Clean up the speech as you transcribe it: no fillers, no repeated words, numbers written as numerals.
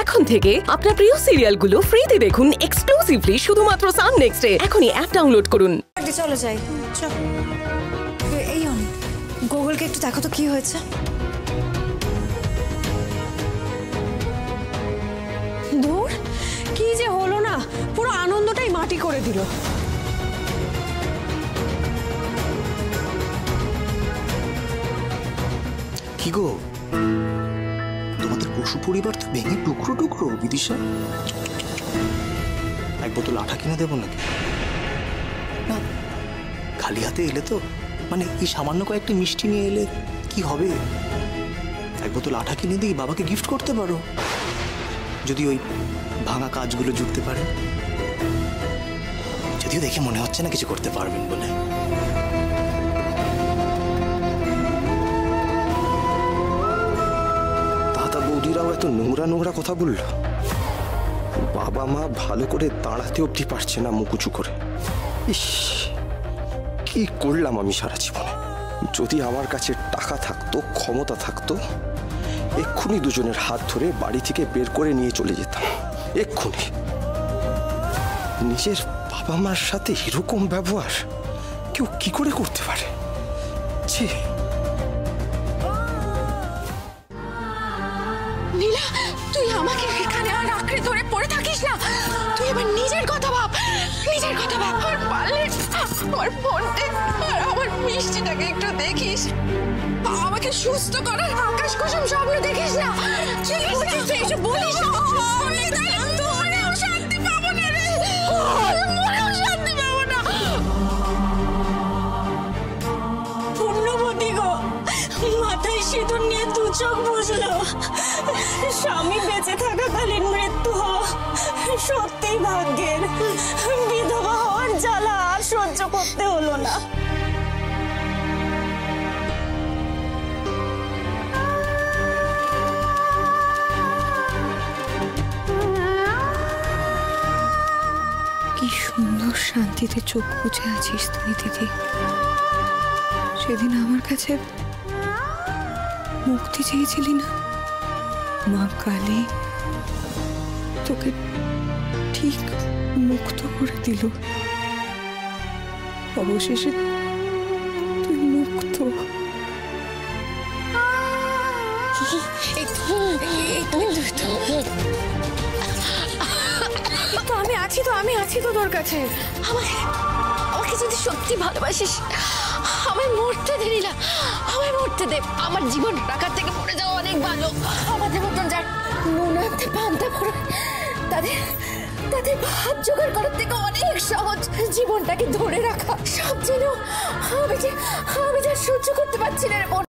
এখন থেকে আপনার প্রিয় সিরিয়ালগুলো ফ্রিতে দেখুন এক্সক্লুসিভলি শুধুমাত্র সান নেক্সটে। এখনই অ্যাপ ডাউনলোড করুন। চলো যাই। এই গুগলকে একটু দেখো তো কি হয়েছে। দূর কি যে হলো না, পুরো আনন্দটাই মাটি করে দিল। কি গো, তোমাদের পশু পরিবার তো ভেঙে টুকরো টুকরো। বিদিশা, এক বোতল আঠা কিনে দেবো নাকি? না, খালি হাতে এলে তো, মানে এই সামান্য কয়েকটি মিষ্টি নিয়ে এলে কি হবে? এক বোতল আঠা কিনে দিই, বাবাকে গিফট করতে পারো, যদি ওই ভাঙা কাজগুলো জুড়তে পারে। যদিও দেখে মনে হচ্ছে না কিছু করতে পারবেন বলে। বৌদিরাও এত নোংরা নোংরা কথা বলল। বাবা মা ভালো করে দাঁড়াতে অবধি পারছে না মুখ উঁচু করে। ইস, কি করলাম আমি সারা জীবনে। যদি আমার কাছে টাকা থাকতো, ক্ষমতা থাকতো, এক্ষুনি দুজনের হাত ধরে বাড়ি থেকে বের করে নিয়ে চলে যেতাম, এক্ষুনি। নিজের বাবা মার সাথে এরকম ব্যবহার কেউ কি করে করতে পারে? ছি। নীলা, তুই আমাকে এখানে আর আঁকড়ে ধরে পড়ে থাকিস না। তুই এবার নিজের কথা ভাব, নিজের কথা ভাব। আর পারলে আমার বোনকে আর আমার মিষ্টিটাকে একটু দেখিস। আমাকে সুস্থ করার আকাশ কুসুম স্বপ্ন দেখিস না। এসব বলিস না। শান্তি পাবো না রে, শান্তি পাবো না। পূর্ণবতী গো, মাথায় সিঁদুর নিয়ে দু চোখ বুঝলো। স্বামী বেঁচে থাকাকালীন মৃত্যু হওয়া সত্যিই ভাগ্যের। বিধবা হওয়ার জ্বালা আর সহ্য করতে হলো না। কি সুন্দর শান্তিতে চোখ বুঝে আছিস তুই দিদি। সেদিন আমার কাছে মুক্তি চেয়েছিলি না? মা কালী তোকে ঠিক মুক্ত করে দিল। অবশেষে তুই মুক্ত। আমি আছি তো তোর কাছে। আমাকে যদি সত্যি ভালোবাসিস, আমায় মরতে দে নীলা, আমায় মরতে দে। আমার জীবন টাকার থেকে পড়ে যাওয়া অনেক ভালো। আমাদের মতন যার নুন আনতে পান্তা পড়ে, তাদের ভাত জোগাড় করার থেকে অনেক সহজ জীবনটাকে ধরে রাখা। সব যেন আমি যা সহ্য করতে পারছি না রে।